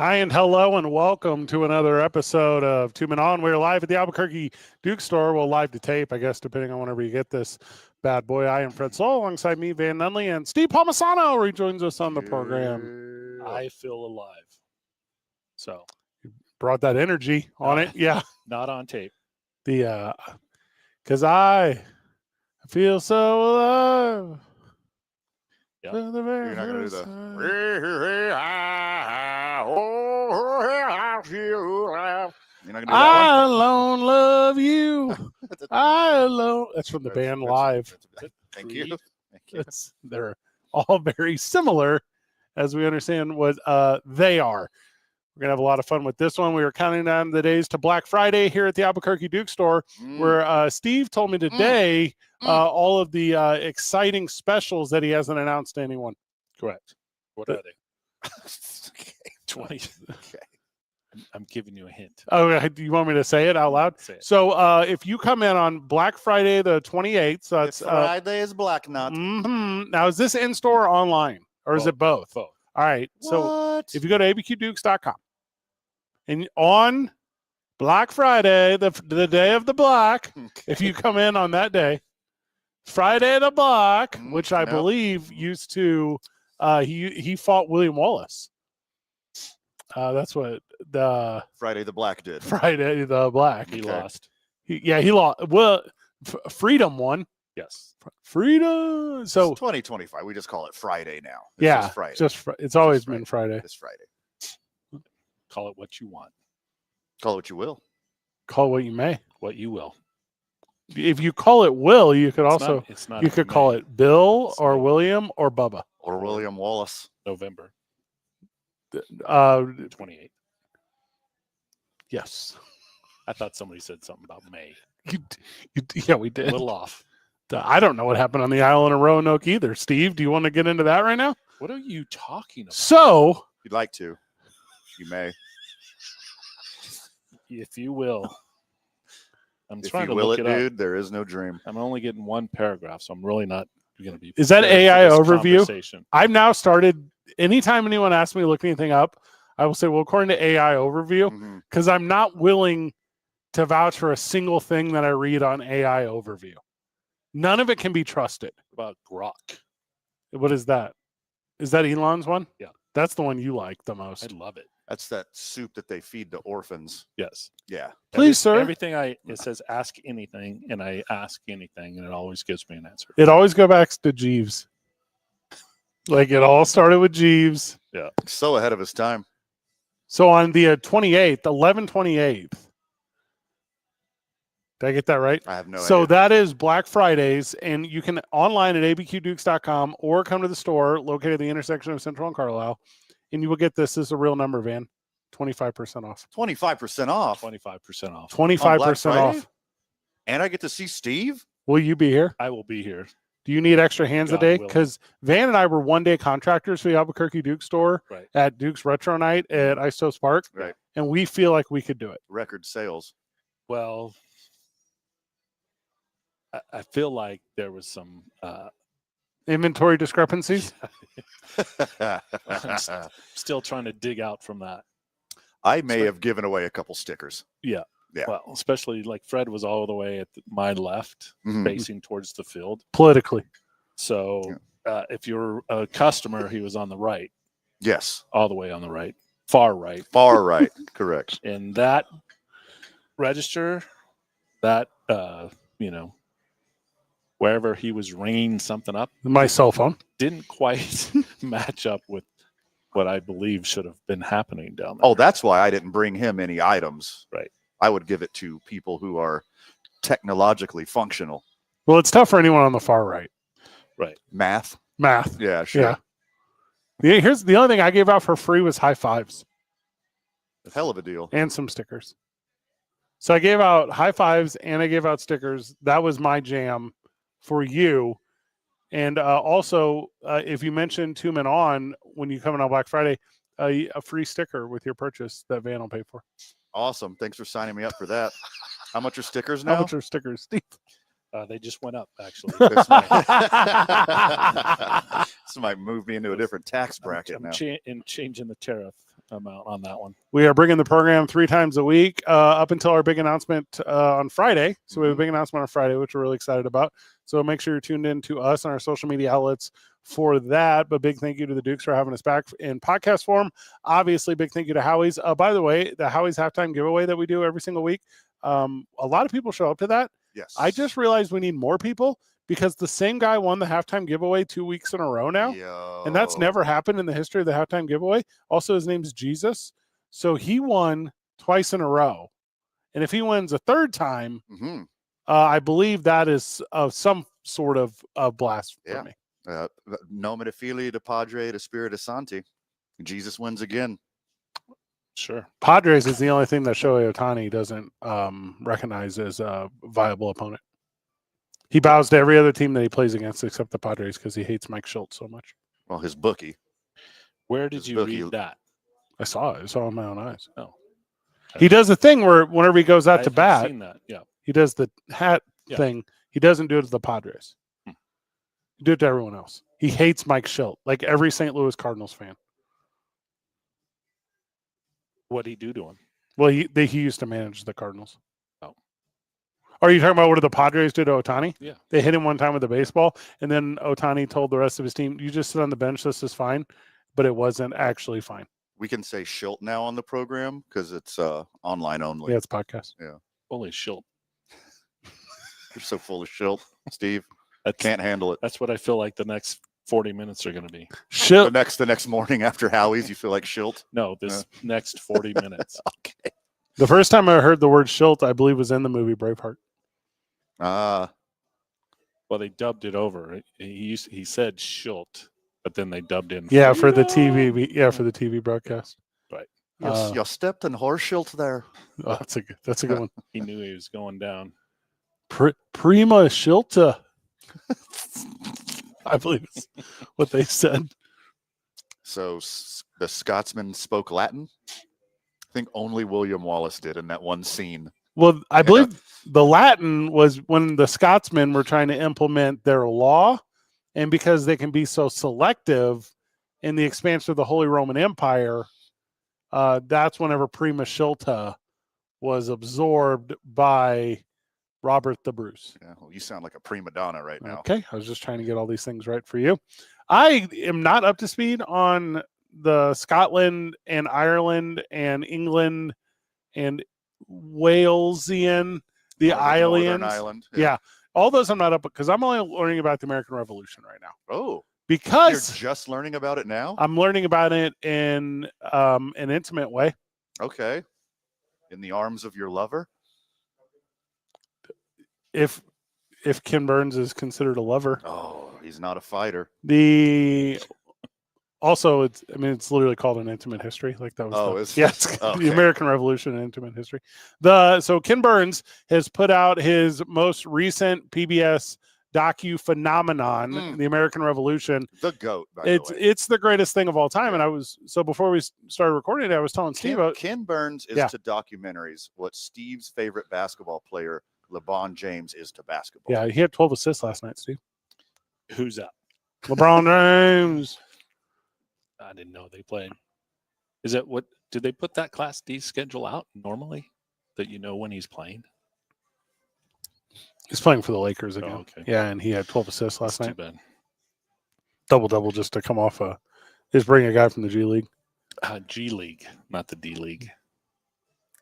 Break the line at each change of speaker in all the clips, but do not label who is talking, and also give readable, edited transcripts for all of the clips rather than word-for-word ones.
Hi and hello and welcome to another episode of Two Men On. We're live at the Albuquerque Duke Store. Well, live to tape, I guess, depending on whenever you get this bad boy. I am Fred Soul, alongside me, Van Nunley, and Steve Palmisano rejoins us on the program.
I feel alive. So
brought that energy on it. Yeah.
Not on tape.
Because I feel so alive.
Yep.
You're not going to do the... You're not going to do that
I alone love you. I alone. That's from the band Live.
Thank you.
They're all very similar, as we understand what they are. We're going to have a lot of fun with this one. We are counting down the days to Black Friday here at the Albuquerque Duke Store, where Steve told me today all of the exciting specials that he hasn't announced to anyone.
Correct. What are they? 20.
Okay.
I'm giving you a hint.
Oh, do you want me to say it out loud?
Say it.
So if you come in on Black Friday the 28th, so that's
Friday is Black Nut.
Now, is this in-store or online? Or is it both?
Both.
All right. So if you go to abqdukes.com and on Black Friday, the day of the Black, if you come in on that day, Friday the Black, which I believe used to, he fought William Wallace. That's what the
Friday the Black did.
Friday the Black.
He lost.
He lost. Well, Freedom won.
Yes.
Freedom. So
It's 2025. We just call it Friday now.
It's
just Friday.
It's always been Friday.
This Friday.
Call it what you want.
Call it what you will.
Call it what you may.
What you will.
If you call it Will, you could also
It's not
you could call it Bill or William or Bubba
or William Wallace.
November 28th.
Yes.
I thought somebody said something about May.
Yeah, we did.
A little off.
I don't know what happened on the island of Roanoke either. Steve, do you want to get into that right now?
What are you talking about?
So,
If you'd like to, you may.
If you will. I'm
If
trying
you
to
will
look
it,
it
dude,
up.
there is no dream.
I'm only getting one paragraph, so I'm really not going to be.
Is that
prepared
AI
for this
overview?
conversation.
I've now started, anytime anyone asks me to look anything up, I will say, well, according to AI overview, because I'm not willing to vouch for a single thing that I read on AI overview. None of it can be trusted.
About Grok.
What is that? Is that Elon's one?
Yeah.
That's the one you like the most.
I love it.
That's that soup that they feed to orphans.
Yes.
Yeah.
Please, sir.
Everything it says ask anything, and I ask anything, and it always gives me an answer.
It always goes back to Jeeves. Like it all started with Jeeves.
Yeah.
So ahead of his time.
So on the 28th, 11/28th. Did I get that right?
I have no
So
idea.
that is Black Fridays, and you can online at abqdukes.com or come to the store located at the intersection of Central and Carlisle, and you will get this. This is a real number, Van. 25% off.
25% off.
25% off.
25% off.
And I get to see Steve?
Will you be here?
I will be here.
Do you need extra hands
God
a day?
willing.
Because Van and I were one-day contractors for the Albuquerque Duke Store
Right.
at Duke's Retro Night at Istos Park,
Right.
and we feel like we could do it.
Record sales.
Well, I feel like there was some
Inventory discrepancies?
I'm still trying to dig out from that.
I may have given away a couple stickers.
Yeah.
Yeah.
Well, especially like Fred was all the way at my left,
Mhm.
facing towards the field.
Politically.
So if you're a customer, he was on the right,
Yes.
all the way on the right, far right.
Far right. Correct.
And that register, that, wherever he was ringing something up,
My cell phone.
didn't quite match up with what I believe should have been happening down there.
Oh, that's why I didn't bring him any items.
Right.
I would give it to people who are technologically functional.
Well, it's tough for anyone on the far right.
Right.
Math.
Math.
Yeah, sure.
Yeah. Here's the only thing I gave out for free was high fives
Hell of a deal.
and some stickers. So I gave out high fives and I gave out stickers. That was my jam for you. And also, if you mention Two Men On when you come in on Black Friday, a free sticker with your purchase that Van will pay for.
Awesome. Thanks for signing me up for that. How much are stickers now?
How much are stickers, Steve?
They just went up, actually.
This might move me into a different tax bracket
I'm
now.
changing the tariff amount on that one.
We are bringing the program 3 times a week up until our big announcement on Friday. So we have a big announcement on Friday, which we're really excited about. So make sure you're tuned in to us on our social media outlets for that. But big thank you to the Dukes for having us back in podcast form. Obviously, big thank you to Howie's. By the way, the Howie's halftime giveaway that we do every single week, a lot of people show up to that.
Yes.
I just realized we need more people because the same guy won the halftime giveaway 2 weeks in a row now. And that's never happened in the history of the halftime giveaway. Also, his name's Jesus. So he won twice in a row. And if he wins a third time, I believe that is some sort of blasphemy.
Nomen Fili de Padre de Spiritu Santi. Jesus wins again.
Sure.
Padres is the only thing that Shohei Ohtani doesn't recognize as a viable opponent. He bows to every other team that he plays against except the Padres because he hates Mike Schultz so much.
Well, his bookie.
Where did you read that?
I saw it. I saw it with my own eyes.
Oh.
He does a thing where whenever he goes out to bat,
I've seen that. Yeah.
he does the hat thing. He doesn't do it to the Padres. He do it to everyone else. He hates Mike Schultz, like every St. Louis Cardinals fan.
What'd he do to him?
Well, he used to manage the Cardinals. Oh. Are you talking about what did the Padres do to Ohtani?
Yeah.
They hit him one time with a baseball, and then Ohtani told the rest of his team, you just sit on the bench, this is fine. But it wasn't actually fine.
We can say Schilt now on the program because it's online only.
Yeah, it's podcast.
Yeah.
Holy Schilt.
You're so full of Schilt, Steve. I can't handle it.
That's what I feel like the next 40 minutes are going to be.
Schilt.
The next morning after Howie's, you feel like Schilt?
No, this next 40 minutes.
Okay.
The first time I heard the word Schilt, I believe, was in the movie Braveheart.
Well, they dubbed it over. He said Schilt, but then they dubbed in.
Yeah, for the TV. Yeah, for the TV broadcast.
Right.
You stepped in horse Schilt there.
Oh, that's a good one.
He knew he was going down.
Prima Schilta. I believe is what they said.
So the Scotsman spoke Latin? I think only William Wallace did in that one scene.
Well, I believe the Latin was when the Scotsmen were trying to implement their law, and because they can be so selective in the expansion of the Holy Roman Empire, that's whenever Prima Schilta was absorbed by Robert the Bruce.
Yeah, well, you sound like a prima donna right now.
Okay, I was just trying to get all these things right for you. I am not up to speed on the Scotland and Ireland and England and Walesian, the
Northern
Islands.
Ireland.
Yeah, all those I'm not up because I'm only learning about the American Revolution right now.
Oh,
because
you're just learning about it now?
I'm learning about it in an intimate way.
Okay, in the arms of your lover.
If Ken Burns is considered a lover.
Oh, he's not a fighter.
Also, it's literally called an intimate history. Like that was the American Revolution and intimate history. So Ken Burns has put out his most recent PBS docu phenomenon, the American Revolution.
The GOAT, by the way.
It's the greatest thing of all time. Yeah. And before we started recording it, I was telling Steve
Ken Burns is to documentaries what Steve's favorite basketball player, LeBron James, is to basketball.
Yeah, he had 12 assists last night, Steve.
Who's that?
LeBron James.
I didn't know they played. Is it what did they put that Class D schedule out normally that you know when he's playing?
He's playing for the Lakers again.
Oh, okay.
Yeah, and he had 12 assists last night.
Too bad.
Double just to come off just bring a guy from the G League.
G League, not the D League.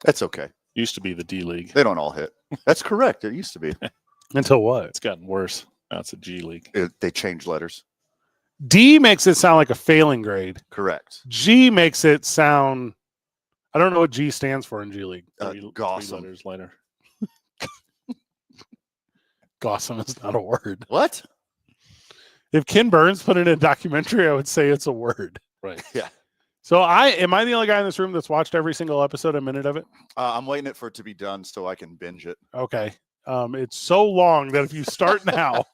That's okay.
Used to be the D League.
They don't all hit. That's correct. It used to be.
Until what?
It's gotten worse. Now it's a G League.
They changed letters.
D makes it sound like a failing grade.
Correct.
G makes it sound. I don't know what G stands for in G League.
Three letters later.
Gossam is not a word.
What?
If Ken Burns put in a documentary, I would say it's a word.
Right.
Yeah.
So am I the only guy in this room that's watched every single episode, a minute of it?
I'm waiting for it to be done so I can binge it.
Okay. It's so long that if you start now,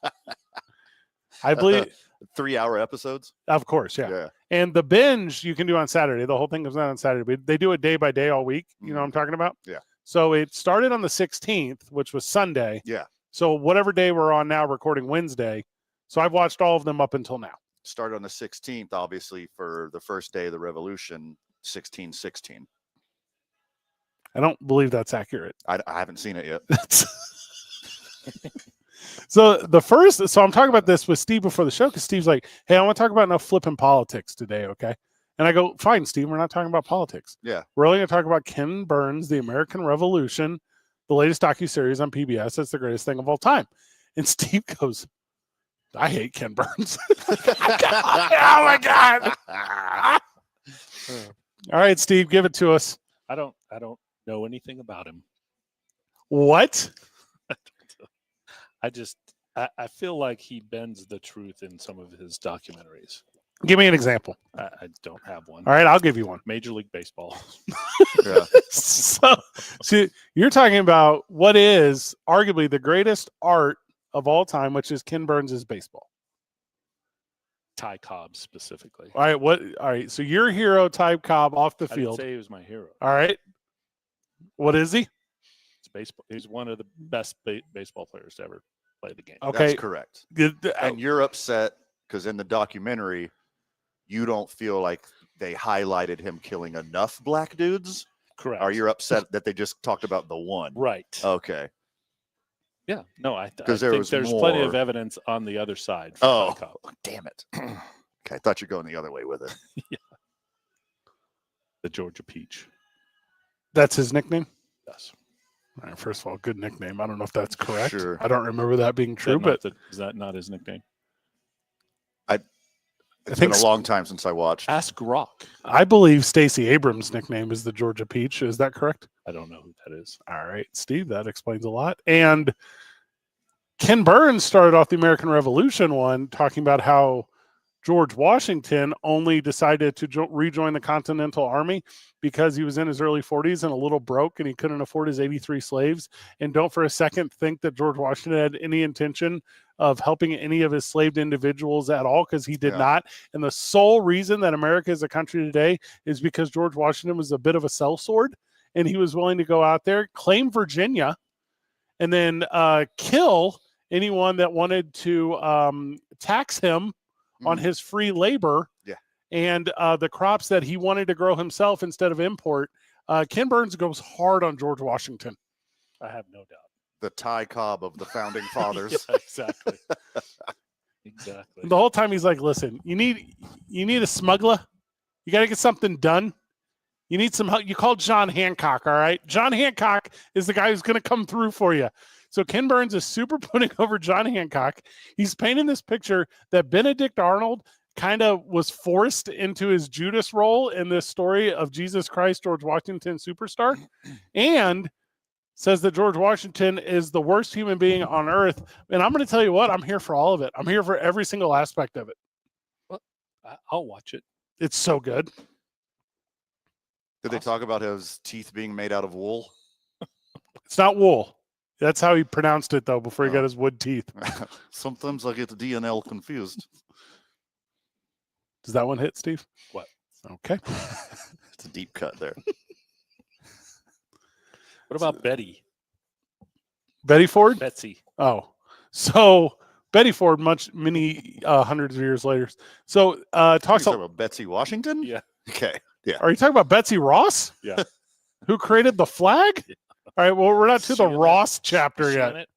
I believe
3-hour episodes.
Of course, yeah. And the binge you can do on Saturday. The whole thing comes out on Saturday, but they do it day by day all week. You know what I'm talking about?
Yeah.
So it started on the 16th, which was Sunday.
Yeah.
So whatever day we're on now, recording Wednesday. So I've watched all of them up until now.
Started on the 16th, obviously, for the first day of the revolution. 1616.
I don't believe that's accurate.
I haven't seen it yet.
So I'm talking about this with Steve before the show because Steve's like, hey, I want to talk about enough flipping politics today, okay? And I go, fine, Steve, we're not talking about politics.
Yeah.
We're only going to talk about Ken Burns, The American Revolution, the latest docuseries on PBS. That's the greatest thing of all time. And Steve goes, I hate Ken Burns. Oh, my God. All right, Steve, give it to us.
I don't know anything about him.
What?
I feel like he bends the truth in some of his documentaries.
Give me an example.
I don't have one.
All right, I'll give you one.
Major League Baseball.
Yeah.
So you're talking about what is arguably the greatest art of all time, which is Ken Burns' baseball.
Ty Cobb specifically.
All right, so your hero, Ty Cobb, off the
I didn't
field.
say he was my hero.
All right. What is he?
It's baseball. He's one of the best baseball players to ever play the game.
Okay.
That's correct. And you're upset because in the documentary, you don't feel like they highlighted him killing enough black dudes?
Correct.
Are you upset that they just talked about the one?
Right.
Okay.
Yeah. No, I think
there's
there's plenty of
more.
evidence on the other side. For
Oh,
Ty Cobb.
damn it. Okay, I thought you were going the other way with it.
The Georgia Peach.
That's his nickname?
Yes.
All right, first of all, good nickname. I don't know if that's correct.
Sure.
I don't remember that being true, but
Is that not his nickname?
It's been a long time since I watched.
Ask Rock.
I believe Stacey Abrams' nickname is the Georgia Peach. Is that correct?
I don't know who that is.
All right, Steve, that explains a lot. And Ken Burns started off the American Revolution one talking about how George Washington only decided to rejoin the Continental Army because he was in his early 40s and a little broke and he couldn't afford his 83 slaves. And don't for a second think that George Washington had any intention of helping any of his slaved individuals at all, because he did not. And the sole reason that America is a country today is because George Washington was a bit of a sellsword and he was willing to go out there, claim Virginia, and then kill anyone that wanted to tax him on his free labor and the crops that he wanted to grow himself instead of import. Ken Burns goes hard on George Washington.
I have no doubt.
The Ty Cobb of the founding fathers.
Yeah, exactly. Exactly.
The whole time he's like, listen, you need a smuggler. You got to get something done. You need some help. You call John Hancock, all right? John Hancock is the guy who's going to come through for you. So Ken Burns is super putting over John Hancock. He's painting this picture that Benedict Arnold kind of was forced into his Judas role in this story of Jesus Christ, George Washington superstar, and says that George Washington is the worst human being on earth. And I'm going to tell you what, I'm here for all of it. I'm here for every single aspect of it.
Well, I'll watch it.
It's so good.
Did they talk about his teeth being made out of wool?
It's not wool. That's how he pronounced it, though, before he got his wood teeth.
Sometimes I get DNL confused.
Does that one hit, Steve?
What?
Okay.
It's a deep cut there.
What about Betty?
Betty Ford?
Betsy.
Oh. So Betty Ford, many hundreds of years later. So talks
about Betsy Washington?
Yeah.
Okay. Yeah.
Are you talking about Betsy Ross?
Yeah.
Who created the flag?
Yeah.
All right, well, we're not to the
Janet.
Ross chapter yet.
Janet.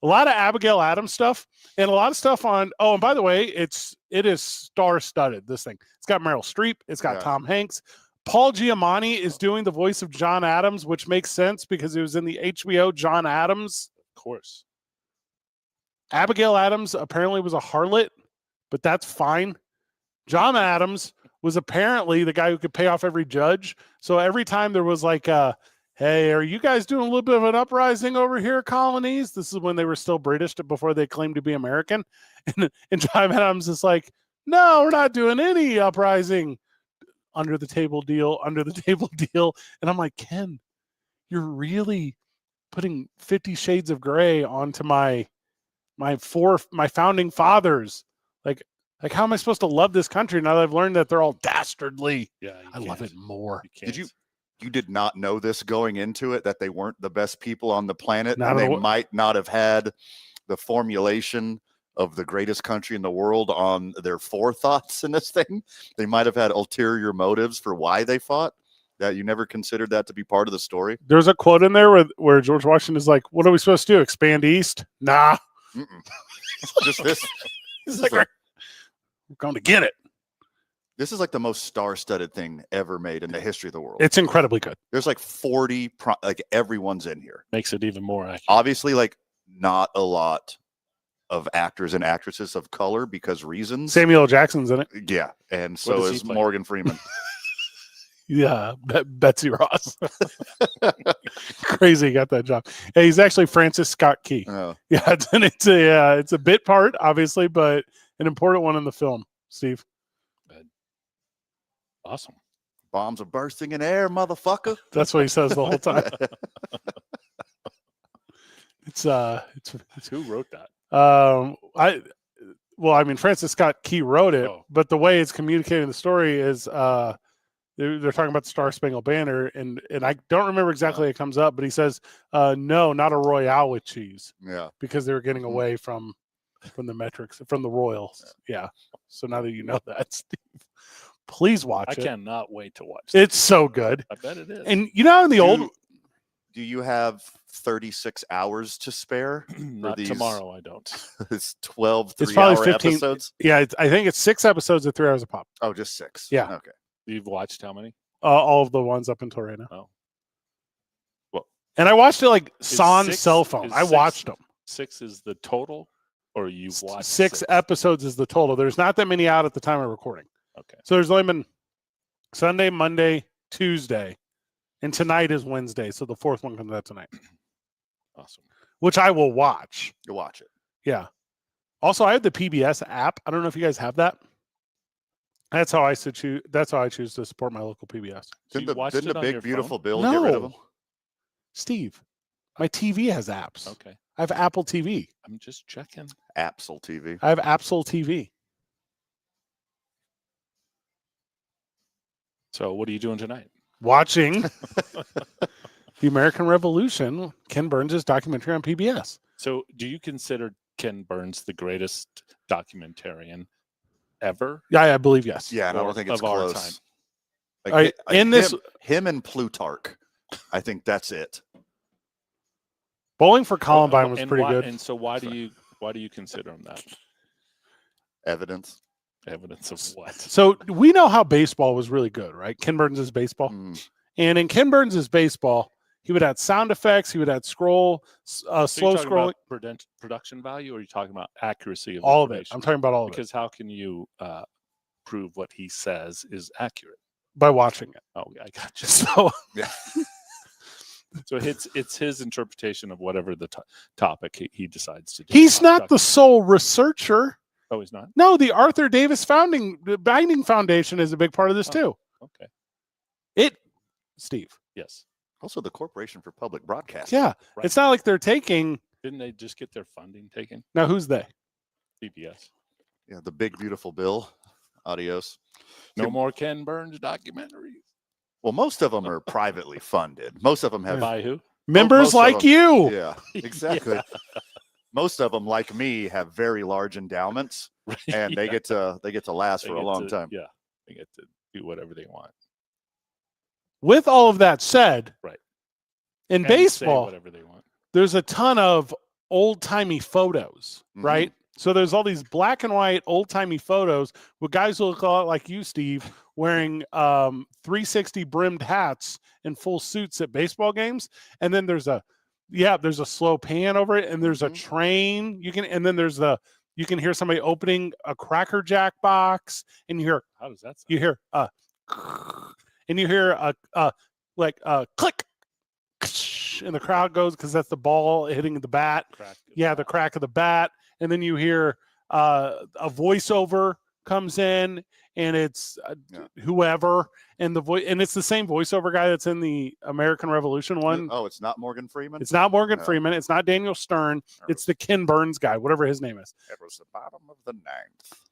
A lot of Abigail Adams stuff and a lot of stuff on, and by the way, it is star-studded, this thing. It's got Meryl Streep. It's got Tom Hanks. Paul Giamatti is doing the voice of John Adams, which makes sense because it was in the HBO John Adams.
Of course.
Abigail Adams apparently was a harlot, but that's fine. John Adams was apparently the guy who could pay off every judge. So every time there was like hey, are you guys doing a little bit of an uprising over here, colonies? This is when they were still British before they claimed to be American. And John Adams is like, no, we're not doing any uprising. Under the table deal. And I'm like, Ken, you're really putting 50 Shades of Gray onto my founding fathers. Like how am I supposed to love this country now that I've learned that they're all dastardly?
Yeah,
I love it more.
You did not know this going into it, that they weren't the best people on the planet,
Not
and
at
they
all.
might not have had the formulation of the greatest country in the world on their forethoughts in this thing. They might have had ulterior motives for why they fought that you never considered that to be part of the story.
There's a quote in there where George Washington is like, "What are we supposed to do? Expand east? Nah."
Just this.
He's like, "We're going to get it."
This is like the most star-studded thing ever made in the history of the world.
It's incredibly good.
There's like 40, like everyone's in here.
Makes it even more accurate.
Obviously, like not a lot of actors and actresses of color because reasons.
Samuel L. Jackson's in it.
Yeah, and so
does he
is
play?
Morgan Freeman.
Yeah, Betsy Ross. Crazy, got that job. Hey, he's actually Francis Scott Key.
Oh.
Yeah, it's a bit part, obviously, but an important one in the film. Steve,
Awesome.
Bombs are bursting in air, motherfucker.
that's what he says the whole time. It's
Who wrote that?
I mean, Francis Scott Key wrote it,
Oh.
but the way it's communicating the story is they're talking about the Star Spangled Banner, and I don't remember exactly how it comes up, but he says, no, not a Royale with cheese,
Yeah.
because they were getting
Mhm.
away from the metrics, from the Royals. Yeah. So now that you know that, Steve, please watch
I
it.
cannot wait to watch
It's so good.
I bet it is.
And you know, in the old,
Do you have 36 hours to spare?
Not
these-
tomorrow, I don't.
It's 12
It's probably
3-hour
15
episodes.
yeah, I think it's 6 episodes of 3 hours a pop.
Oh, just 6.
Yeah.
Okay.
You've watched how many?
All of the ones up until right now.
Oh. Well,
And I watched it like
Is
sans
six-
cell phone.
is
I
six-
watched them.
6 is the total, or you've watched
6 episodes is the total. There's not that many out at the time of recording.
Okay.
So there's only been Sunday, Monday, Tuesday, and tonight is Wednesday. So the 4th one comes out tonight,
Awesome.
which I will watch.
You watch it.
Yeah. Also, I have the PBS app. I don't know if you guys have that. That's how I choose. That's how I choose to support my local PBS.
So
Didn't
you watched
the
it on your
big, beautiful
phone?
bill get rid of them?
No, Steve, my TV has apps.
Okay.
I have Apple TV.
I'm just checking.
Apple TV.
I have Apple TV.
So what are you doing tonight?
Watching the American Revolution, Ken Burns' documentary on PBS.
So do you consider Ken Burns the greatest documentarian ever?
Yeah, I believe yes.
Yeah, and I
Or
don't think it's
of our
close.
time.
Like,
All right, in this-
him and Plutarch, I think that's it.
Bowling for Columbine was
And
pretty
why-
good.
And so why do you consider him that?
Evidence.
Evidence of what?
So we know how baseball was really good, right? Ken Burns' baseball.
Mm.
And in Ken Burns' baseball, he would add sound effects. He would add slow
So you're
scrolling,
talking about production value, or are you talking about accuracy of
all of it.
information?
I'm talking about all of it
Because how can you prove what he says is accurate?
by watching it.
Oh, I got you.
So
Yeah.
So it's his interpretation of whatever the topic he decides to do.
he's not the sole researcher.
Oh, he's not?
No, the Arthur Davis Binding Foundation is a big part of this
Oh.
too.
Okay.
Steve.
Yes.
Also, the Corporation for Public Broadcasting.
Yeah.
Right.
It's not like they're taking.
Didn't they just get their funding taken?
Now, who's they?
CBS.
Yeah, the big, beautiful bill. Adios.
No
See,
more Ken Burns documentaries.
Well, most of them are privately funded. Most of them have.
By who?
Members
most of
like
them-
you.
Yeah, exactly. Most of them, like me, have very large endowments, and they get to last
They
for a
get
long
to-
time.
Yeah. They get to do whatever they want.
With all of that said,
Right.
in
And say
baseball,
whatever they want.
there's a ton of old-timey photos,
Mhm.
right? So there's all these black and white old-timey photos with guys who look a lot like you, Steve, wearing 360 brimmed hats and full suits at baseball games. And then there's a slow pan over it, and there's a
Mhm.
train. You can hear somebody opening a Cracker Jack box, and you hear
How does that sound?
you hear and you hear click, and the crowd goes because that's the ball hitting the bat.
Crack of
Yeah, the
dawn.
crack of the bat, and then you hear a voiceover comes in, and it's
Yeah.
whoever, and the voice, and it's the same voiceover guy that's in the American Revolution one.
Oh, it's not Morgan Freeman.
It's not Morgan
No.
Freeman. It's not Daniel Stern. It's the Ken Burns guy, whatever his name is.
It was the bottom of the ninth.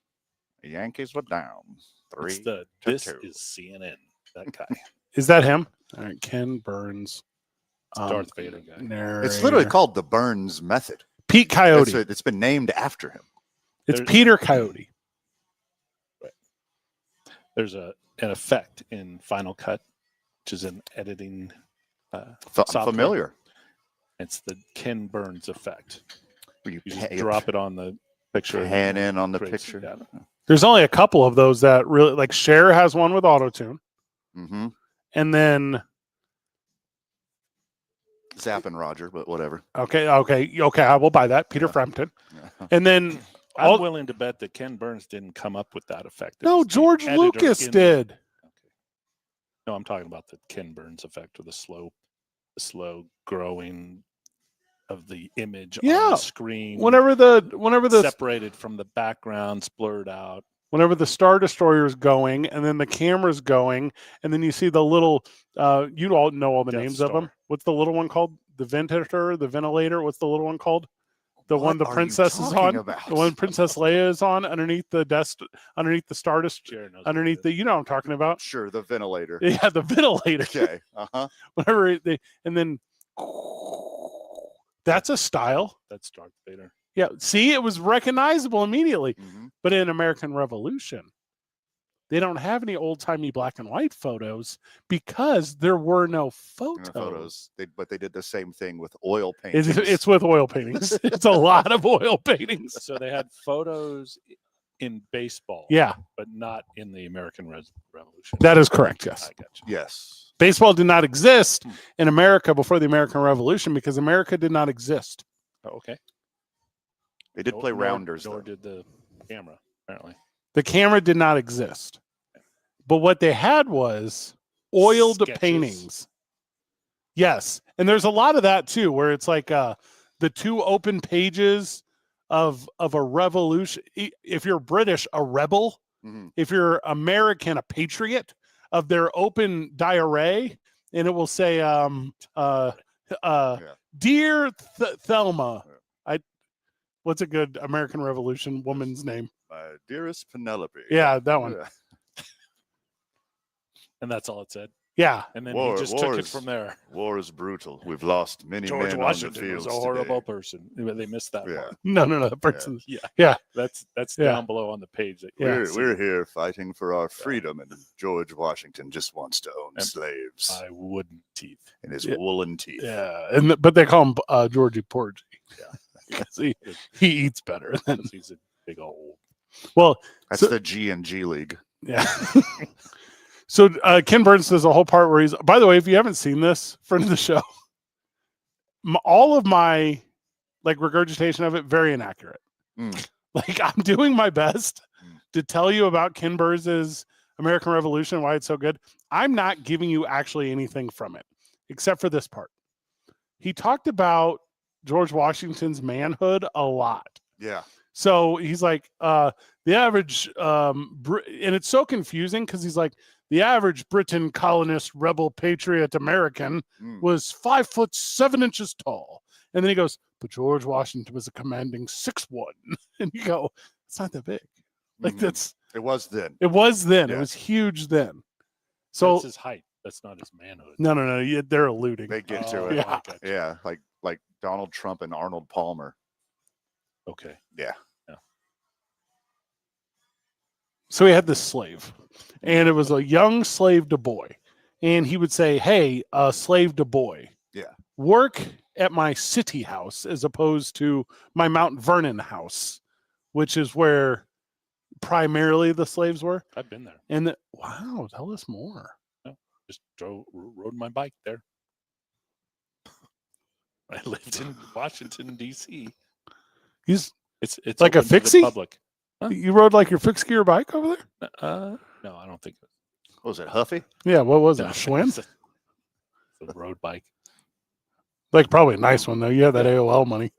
The Yankees were down
It's
3.
the
to
this
2.
is CNN. That guy.
Is that him? All right, Ken Burns.
Darth Vader guy.
It's literally
narrator.
called the Burns method.
Pete Coyote.
It's been named after him.
It's
There's-
Peter Coyote.
There's an effect in Final Cut, which is an editing software.
Familiar.
It's the Ken Burns effect.
You
You just drop it on the picture.
pan in on the
creates-
picture.
yeah.
There's only a couple of those that really like Cher has one with auto-tune.
Mm-hmm.
And then
Zapping Roger, but whatever.
okay, I will buy that. Peter
Yeah.
Frampton.
Yeah.
And then
I'm willing to bet that Ken Burns didn't come up with that effect. It
no,
was the
George
editor
Lucas
in the-
did.
No, I'm talking about the Ken Burns effect, or the slow growing of the image on
Yeah.
the screen.
Whenever the
separated from the background, blurred out.
whenever the Star Destroyer is going, and then the camera's going, and then you see the little you all know all the
Death
names of them.
Star.
What's the little one called? The ventilator. What's the little one called? The one the
What are you
princess is
talking
on.
about?
The one Princess Leia is on underneath the desk, underneath the Star Destroyer,
Jared knows what
underneath
it
the you know what I'm talking about.
Sure, the ventilator.
Yeah, the ventilator.
Okay. Uh-huh.
Whenever they and then that's a style.
is. That's Darth Vader.
Yeah, see, it was recognizable immediately.
Mm-hmm.
But in American Revolution, they don't have any old-timey black and white photos because there were no photos.
But they did the same thing with oil paintings.
It's with oil paintings. It's a lot of oil paintings.
So they had photos in baseball,
Yeah,
but not in the American Revolution.
that is correct.
I
Yes.
got you.
Yes.
Baseball did not exist in America before the American Revolution because America did not exist.
Oh, okay.
They did play rounders,
Nor
though.
did the camera, apparently.
The camera did not exist. But what they had was oiled
Sketches.
paintings. Yes. And there's a lot of that too, where it's like the two open pages of a revolution. If you're British, a rebel.
Mm-hmm.
If you're American, a patriot, of their open diarrhea. And it will say, Dear Thelma. What's a good American Revolution woman's name?
My dearest Penelope.
Yeah, that one.
Yeah.
And that's all it said.
Yeah.
And then
War-
he just
war
took it
is-
from there.
War is brutal. We've lost many
George
men
Washington
on the
was
fields
a horrible
today.
person. They missed that
Yeah.
part.
No. The person.
That's
Yeah.
down below on the page. That you
Yeah.
can see.
We're here fighting for our freedom, and George Washington just wants to own
Yep.
slaves
by wooden teeth.
in his
Yeah.
woolen teeth.
Yeah, but they call him Georgie Porgy.
Yeah.
because he eats better than.
Because he's a big old.
Well,
That's
so-
the G and G League.
yeah. So Ken Burns does a whole part where he's. By the way, if you haven't seen this, friend of the show, all of my regurgitation of it very inaccurate.
Mm.
Like I'm doing my best
Mm.
to tell you about Ken Burns' American Revolution, why it's so good. I'm not giving you actually anything from it, except for this part. He talked about George Washington's manhood a lot.
Yeah.
So he's like, the average, and it's so confusing because he's like, the average Briton colonist, rebel, patriot American
Mm.
was 5'7" tall. And then he goes, but George Washington was a commanding 6'1". And you go, it's not that big. Like
Mhm. It was then.
it was then. It
Yeah.
was huge then. So
That's his height. That's not his manhood.
no. They're alluding.
They get
Oh,
to it.
Yeah.
I got you.
Yeah, like Donald Trump and Arnold Palmer.
Okay.
Yeah.
So he had this slave, and it was a young slave to boy. And he would say, hey, slave to boy.
Yeah.
Work at my city house as opposed to my Mount Vernon house, which is where primarily the slaves were.
I've been there.
And wow, tell us more.
Just rode my bike there. I lived in Washington, D.C.
It's
It's
like a
open to the
fixie?
public. Huh?
You rode like your fixed gear bike over there?
No, I don't think.
What was it, Huffy?
Yeah, what was it?
No,
A Schwinn?
it's a road bike.
Like probably a nice one though. You have that AOL money.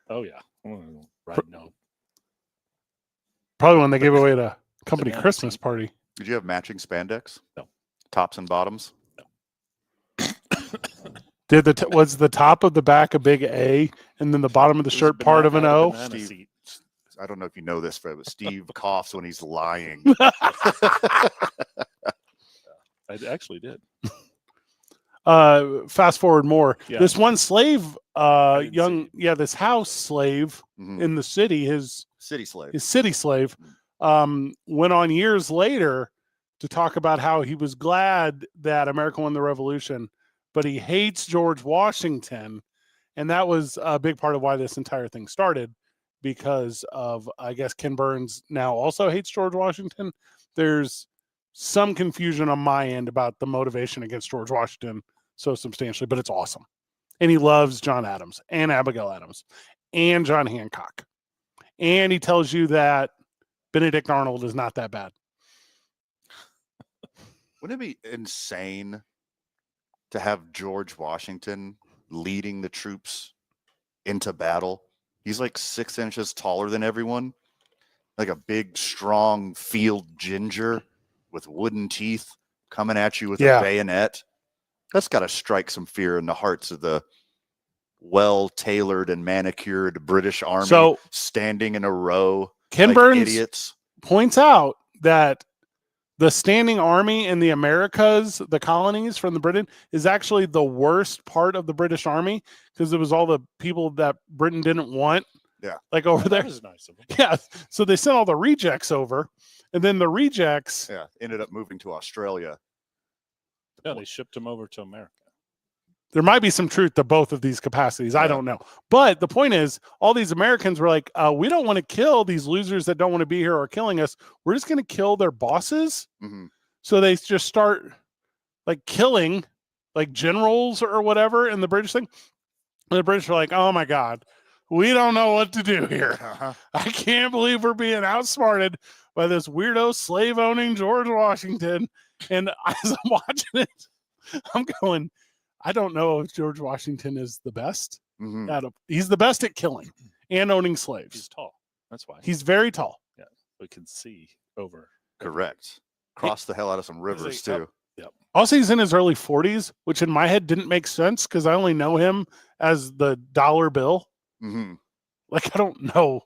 Oh yeah. Right. No.
Probably when they gave away at a company
Banana
Christmas
seat.
party.
Did you have matching spandex?
No.
Tops and bottoms?
Did was the top of the back a big A and then the bottom of the
It was
shirt part of an
banana-
O?
banana
Steve.
seat.
I don't know if you know this, Fred, but Steve coughs when he's lying.
I actually did.
Fast forward more.
Yeah.
This one slave,
didn't see
young,
it.
yeah, this house slave
Mhm.
in the city, his
City slave.
his city slave, went on years later to talk about how he was glad that America won the Revolution, but he hates George Washington. And that was a big part of why this entire thing started, because of, I guess, Ken Burns now also hates George Washington. There's some confusion on my end about the motivation against George Washington so substantially, but it's awesome. And he loves John Adams and Abigail Adams and John Hancock. And he tells you that Benedict Arnold is not that bad.
Wouldn't it be insane to have George Washington leading the troops into battle? He's like 6 inches taller than everyone, like a big, strong field ginger with wooden teeth coming at you with a bayonet. That's got to strike some fear in the hearts of the well-tailored and manicured British Army,
So
standing in a row
Ken
like
Burns
idiots.
points out that the standing army in the Americas, the colonies from the Britain, is actually the worst part of the British Army, because it was all the people that Britain didn't want.
Yeah.
Like over there.
That was nice of him.
Yeah. So they sent all the rejects over, and then the rejects.
Yeah, ended up moving to Australia.
Yeah, they shipped him over to America.
There might be some truth to both of these capacities. I
Yeah.
don't know. But the point is, all these Americans were like, we don't want to kill these losers that don't want to be here or killing us. We're just going to kill their bosses.
Mm-hmm.
So they just start like killing like generals or whatever in the British thing. And the British are like, oh my God, we don't know what to do here.
Uh-huh.
I can't believe we're being outsmarted by this weirdo slave owning George Washington. And as I'm watching it, I'm going, I don't know if George Washington is the best.
Mm-hmm.
He's the best at killing and owning slaves.
He's tall. That's why.
He's very tall.
We can see over.
Correct. Cross the hell out of some rivers, too.
Also, he's in his early 40s, which in my head didn't make sense because I only know him as the dollar bill.
Mm-hmm.
Like, I don't know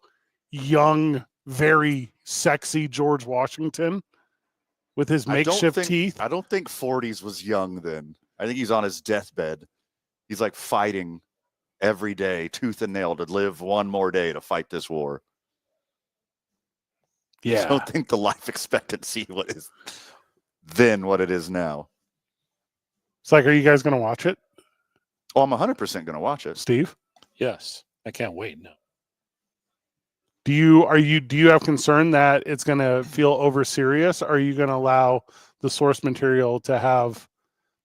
young, very sexy George Washington with his makeshift teeth.
I don't think 40s was young then. I think he's on his deathbed. He's like fighting every day, tooth and nail, to live one more day to fight this war.
Yeah.
I don't think the life expectancy is then what it is now.
It's like, are you guys going to watch it,
Oh, I'm 100% going to watch it.
Steve?
Yes, I can't wait. No,
Do you have concern that it's going to feel over serious? Or are you going to allow the source material to have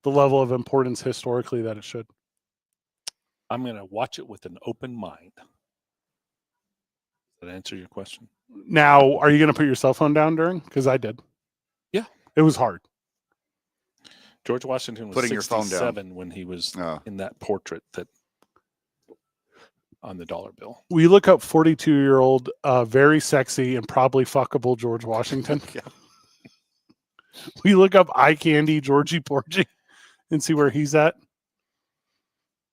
the level of importance historically that it should?
I'm going to watch it with an open mind. Does that answer your question?
Now, are you going to put your cell phone down during? Because I did.
Yeah.
It was hard.
George Washington was
Putting your phone down.
67 when he was
Oh.
in that portrait that on the dollar bill.
We look up 42-year-old, very sexy and probably fuckable George Washington.
Yeah.
We look up eye candy Georgie Porgy and see where he's at.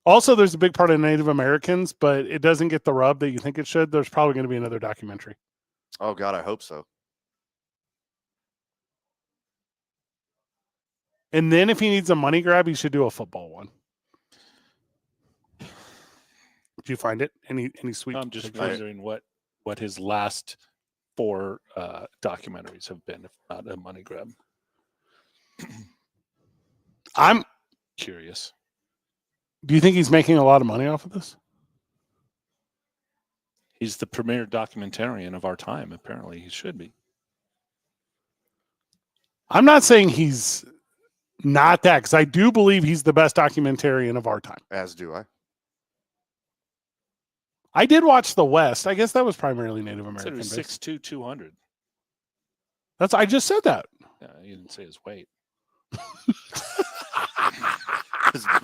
Also, there's a big part of Native Americans, but it doesn't get the rub that you think it should. There's probably going to be another documentary.
Oh, God, I hope so.
And then if he needs a money grab, he should do a football one. Did you find it? Any sweet?
I'm just
pictures?
wondering what his last 4 documentaries have been, if not a money grab.
I'm
Curious.
Do you think he's making a lot of money off of this?
He's the premier documentarian of our time. Apparently, he should be.
I'm not saying he's not that, because I do believe he's the best documentarian of our time.
As do I.
I did watch The West. I guess that was primarily Native
Said
American.
he was 6'2", 200.
I just said that.
Yeah, you didn't say his weight.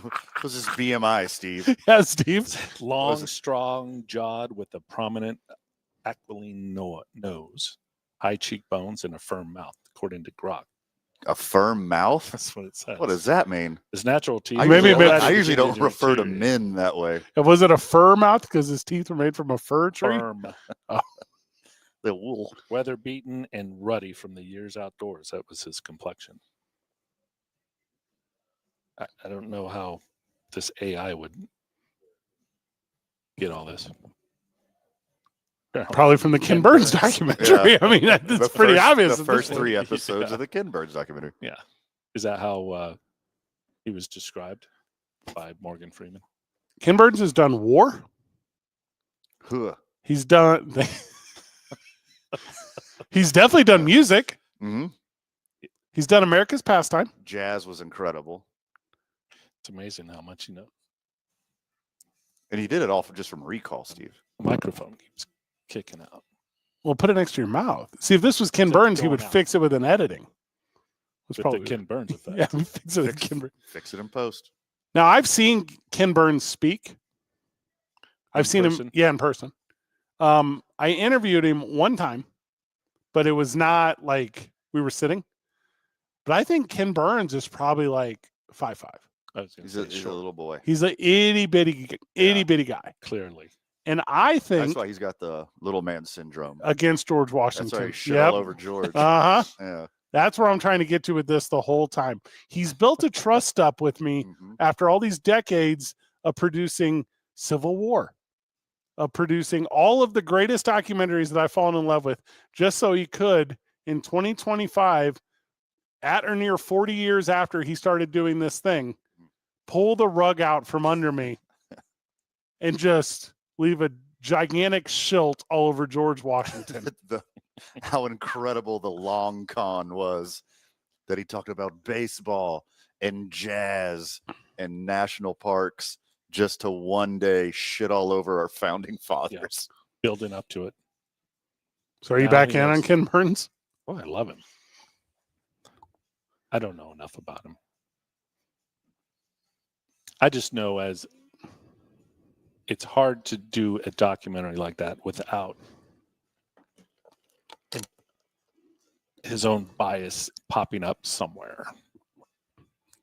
What was his BMI, Steve?
Yeah, Steve.
Long, strong jawed with a prominent aquiline nose, high cheekbones, and a firm mouth, according to Grok.
A firm mouth?
That's what it says.
What does that mean?
His natural teeth.
I
Maybe
usually,
a bit-
I usually don't
Individual
refer to
interior.
men that way.
Was it a fur mouth because his teeth were made from a fir tree?
Firm,
The wool.
weather beaten, and ruddy from the years outdoors. That was his complexion. I don't know how this AI would get all this.
Probably from the Ken Burns documentary.
Yeah.
I mean, it's pretty obvious.
The
at this
first
point.
3 episodes
Yeah.
of the Ken Burns documentary.
Is that how he was described by Morgan Freeman?
Ken Burns has done war.
Huh.
He's done. He's definitely done music.
hmm
He's done America's Pastime.
Jazz was incredible.
It's amazing how much you know.
And he did it all just from recall, Steve.
The microphone keeps kicking out.
Well, put it next to your mouth. See, if this was Ken
It's
Burns, he
going
would
out.
fix it with an editing. That's
With
probably
the Ken Burns effect.
Yeah, we fix it with Ken Burns.
Fix it in post.
Now, I've seen Ken Burns speak. I've seen him,
person?
in person. I interviewed him one time, but it was not like we were sitting. But I think Ken Burns is probably like 5'5".
I was gonna
He's
say
a
short,
little boy.
He's an itty bitty guy.
clearly.
And I
That's
think
why he's got the little man syndrome.
against George
That's why
Washington.
he shit all over George.
Uh-huh.
Yeah.
That's where I'm trying to get to with this the whole time. He's built a trust up with me
Mhm.
after all these decades of producing Civil War, of producing all of the greatest documentaries that I've fallen in love with, just so he could, in 2025, at or near 40 years after he started doing this thing, pull the rug out from under me and just leave a gigantic schilt all over George Washington.
How incredible the long con was that he talked about baseball and jazz and national parks just to one day shit all over our founding fathers.
Building up to it.
So are you
Now
back
he
in on
knows.
Ken Burns?
Oh, I love him. I don't know enough about him. I just know as it's hard to do a documentary like that without his own bias popping up somewhere.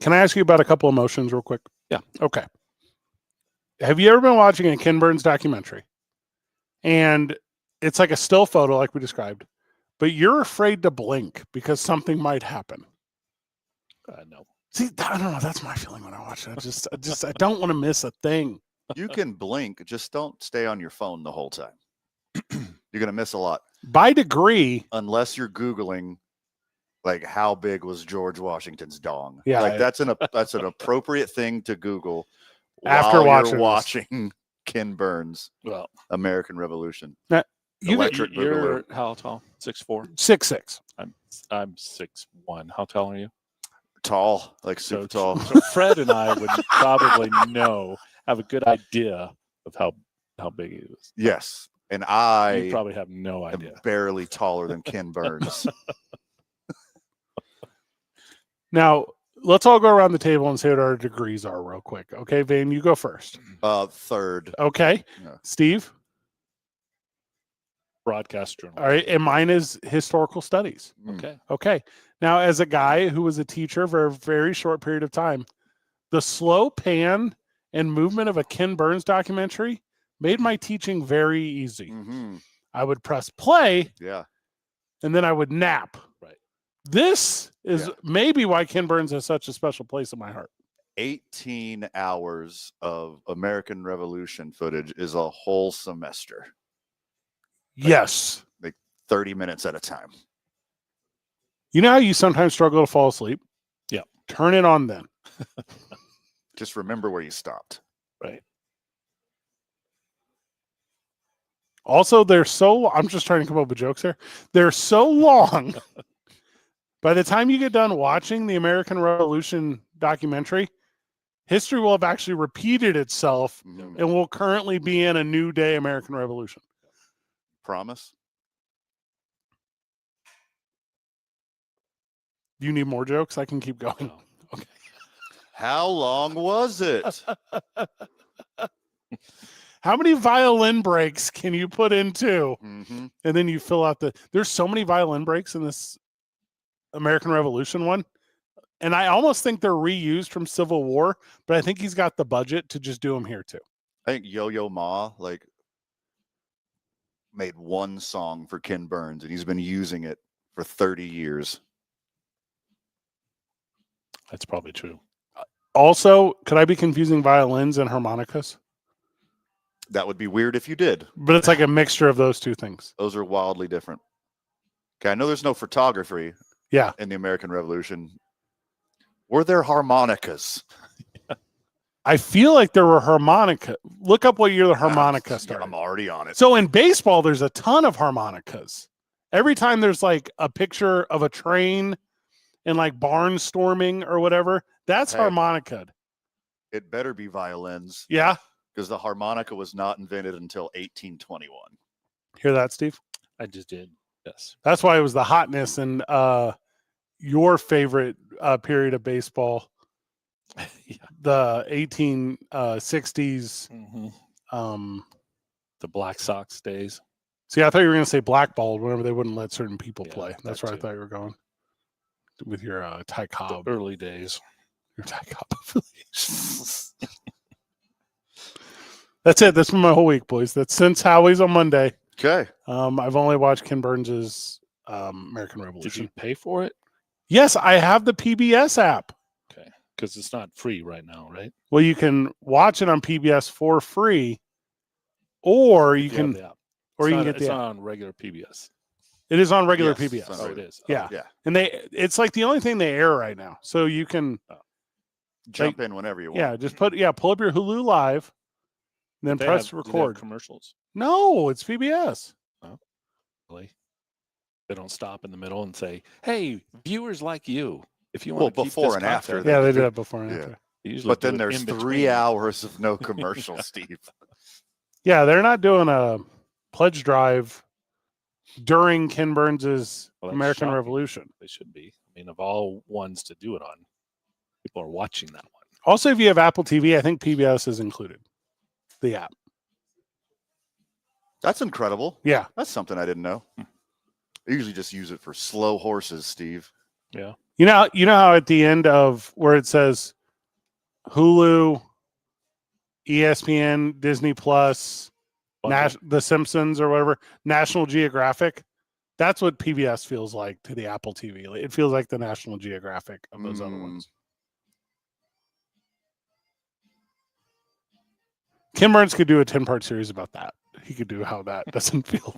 Can I ask you about a couple emotions real quick?
Yeah.
Okay. Have you ever been watching a Ken Burns documentary and it's like a still photo like we described, but you're afraid to blink because something might happen?
No.
See, I don't know. That's my feeling when I watch it. I don't want to miss a thing.
You can blink, just don't stay on your phone the whole time. You're gonna miss a lot
By degree,
unless you're Googling like how big was George Washington's dong.
Yeah,
like that's an appropriate thing to Google
After
while
watching
you're
this.
watching Ken Burns,
Well,
American Revolution.
you
Electric
you're
Boogaloo.
how tall? 6'4"?
6'6".
I'm 6'1". How tall are you?
Tall, like super tall.
So Fred and I would probably have a good idea of how big he was.
Yes, and
You
I
probably have no
am
idea.
barely taller than Ken Burns.
Now, let's all go around the table and say what our degrees are real quick. Okay, Vane, you go first.
Third.
Okay.
Yeah.
Steve?
Broadcast journal.
All right. And mine is historical studies.
Okay.
Okay. Now, as a guy who was a teacher for a very short period of time, the slow pan and movement of a Ken Burns documentary made my teaching very easy.
Mm-hmm.
I would press play
Yeah.
and then I would nap.
Right.
This is
Yeah.
maybe why Ken Burns has such a special place in my heart.
18 hours of American Revolution footage is a whole semester,
Yes.
30 minutes at a time.
You know how you sometimes struggle to fall asleep?
Yeah.
Turn it on then.
Just remember where you stopped.
Right.
Also, I'm just trying to come up with jokes here. They're so long. By the time you get done watching the American Revolution documentary, history will have actually repeated itself
Mhm.
and will currently be in a new day American Revolution.
Promise?
Do you need more jokes? I can keep going.
No.
How long was it?
How many violin breaks can you put into?
Mm-hmm.
And then you fill out there's so many violin breaks in this American Revolution one. And I almost think they're reused from Civil War, but I think he's got the budget to just do them here too.
I think Yo-Yo Ma made one song for Ken Burns, and he's been using it for 30 years.
That's probably true.
Also, could I be confusing violins and harmonicas?
That would be weird if you did.
But it's like a mixture of those two things.
Those are wildly different. Okay, I know there's no photography
Yeah.
in the American Revolution. Were there harmonicas?
I feel like there were harmonica. Look up what year the harmonica
Yeah,
started.
I'm already on it.
So in baseball, there's a ton of harmonicas. Every time there's like a picture of a train and like barnstorming or whatever, that's
Hey.
harmonica.
It better be violins
Yeah.
because the harmonica was not invented until 1821.
Hear that, Steve?
I just did. Yes.
That's why it was the hotness and your favorite period of baseball,
Yeah.
the 1860s.
The Black Sox days.
See, I thought you were going to say blackballed whenever they wouldn't let certain people
Yeah,
play. That's
that
where I
too.
thought you were going with your Ty
The
Cobb.
early days.
Your Ty Cobb affiliation. That's it. That's been my whole week, boys. That's since Howie's on Monday.
Okay.
I've only watched Ken Burns's American
Did
Revolution.
you pay for it?
Yes, I have the PBS app.
Okay. Because it's not free right now, right?
Well, you can watch it on PBS for free, or you
If have
can,
the app.
or
It's
you can
not-
get
It's
the
not
app.
on regular PBS.
It is on regular
Yes,
PBS.
it's
Oh,
on
it is.
Yeah.
Yeah.
And it's like the only thing they air right now. So you can,
Jump in whenever you want.
yeah, just pull up your Hulu Live, then
They
press
have- do they have
record.
commercials.
No, it's PBS.
Really? They don't stop in the middle and say, "Hey, viewers like you, if you want
Well,
to keep
before
this
and after
content,"
they
Yeah, they
do.
do that before and
Yeah.
after.
they usually
But
do
then
it
there's
in
3
between.
hours of no commercials, Steve.
Yeah, they're not doing a pledge drive during Ken Burns's
Well, that's
American
shocking.
Revolution.
They should be. I mean, of all ones to do it on, people are watching that one.
Also, if you have Apple TV, I think PBS is included. The app.
That's incredible.
Yeah.
That's something I didn't know. I usually just use it for slow horses, Steve.
Yeah.
You know how at the end of where it says Hulu, ESPN, Disney Plus,
Bundle.
The Simpsons or whatever, National Geographic. That's what PBS feels like to the Apple TV. It feels like the National Geographic of those other ones. Ken Burns could do a 10-part series about that. He could do how that doesn't feel.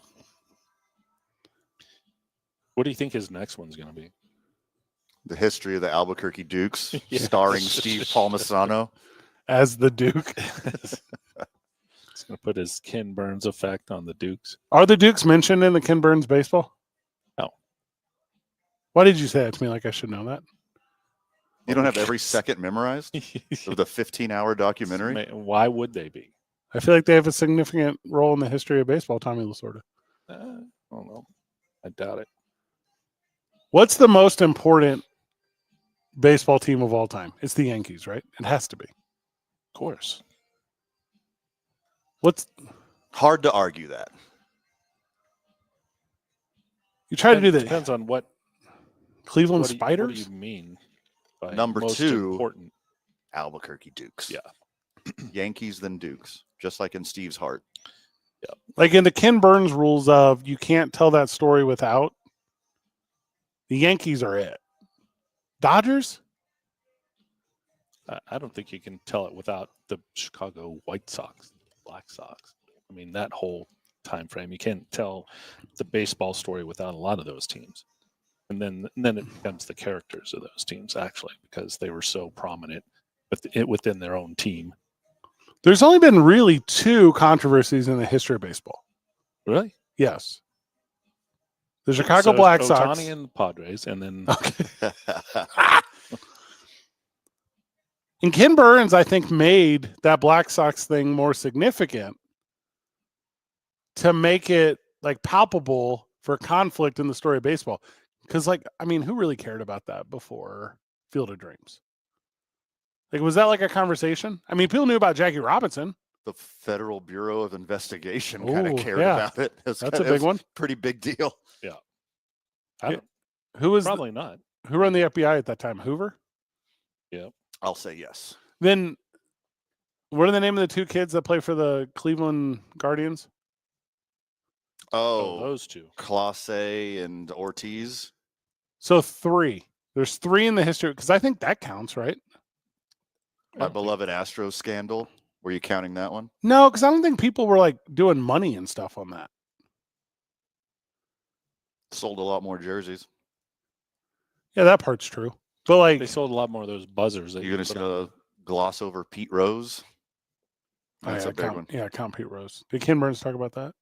What do you think his next one's going to be?
The history of the Albuquerque Dukes,
Yeah.
starring Steve Palmisano.
As the Duke.
He's going to put his Ken Burns effect on the Dukes.
Are the Dukes mentioned in the Ken Burns baseball?
No.
Why did you say that to me like I should know that?
You don't have every second memorized of the 15-hour documentary?
Why would they be?
I feel like they have a significant role in the history of baseball, Tommy Lasorda.
I don't know. I doubt it.
What's the most important baseball team of all time? It's the Yankees, right? It has to be.
Of course.
What's
Hard to argue that.
you try to do the
Depends on what
Cleveland
what do
Spiders?
you mean by
Number
most
2.
important?
Albuquerque Dukes.
Yeah.
Yankees then Dukes, just like in Steve's heart.
Like in the Ken Burns rules of you can't tell that story without the Yankees are it. Dodgers?
I don't think you can tell it without the Chicago White Sox, Black Sox. I mean, that whole time frame, you can't tell the baseball story without a lot of those teams. And then it becomes the characters of those teams, actually, because they were so prominent within their own team.
There's only been really 2 controversies in the history of baseball.
Really?
Yes. The Chicago
So
Black
Ohtani
Sox.
and the Padres, and then
Okay. And Ken Burns, I think, made that Black Sox thing more significant to make it like palpable for conflict in the story of baseball. Because, like, I mean, who really cared about that before Field of Dreams? Like, was that like a conversation? I mean, people knew about Jackie Robinson.
The Federal Bureau of Investigation kind
Ooh,
of cared
yeah.
about it.
That's a big one.
Pretty big deal.
I don't,
Who was
probably not.
who ran the FBI at that time? Hoover.
I'll say yes.
Then, what are the name of the 2 kids that play for the Cleveland Guardians?
Oh,
Those two.
Clase and Ortiz.
So 3. There's 3 in the history because I think that counts, right?
My beloved Astros scandal. Were you counting that one?
No, because I don't think people were like doing money and stuff on that.
Sold a lot more jerseys.
Yeah, that part's true. But like,
They sold a lot more of those buzzers. That
You're
you
going
put
to
on.
gloss over Pete Rose? That's a big
count,
one.
Yeah, count Pete Rose. Did Ken Burns talk about that?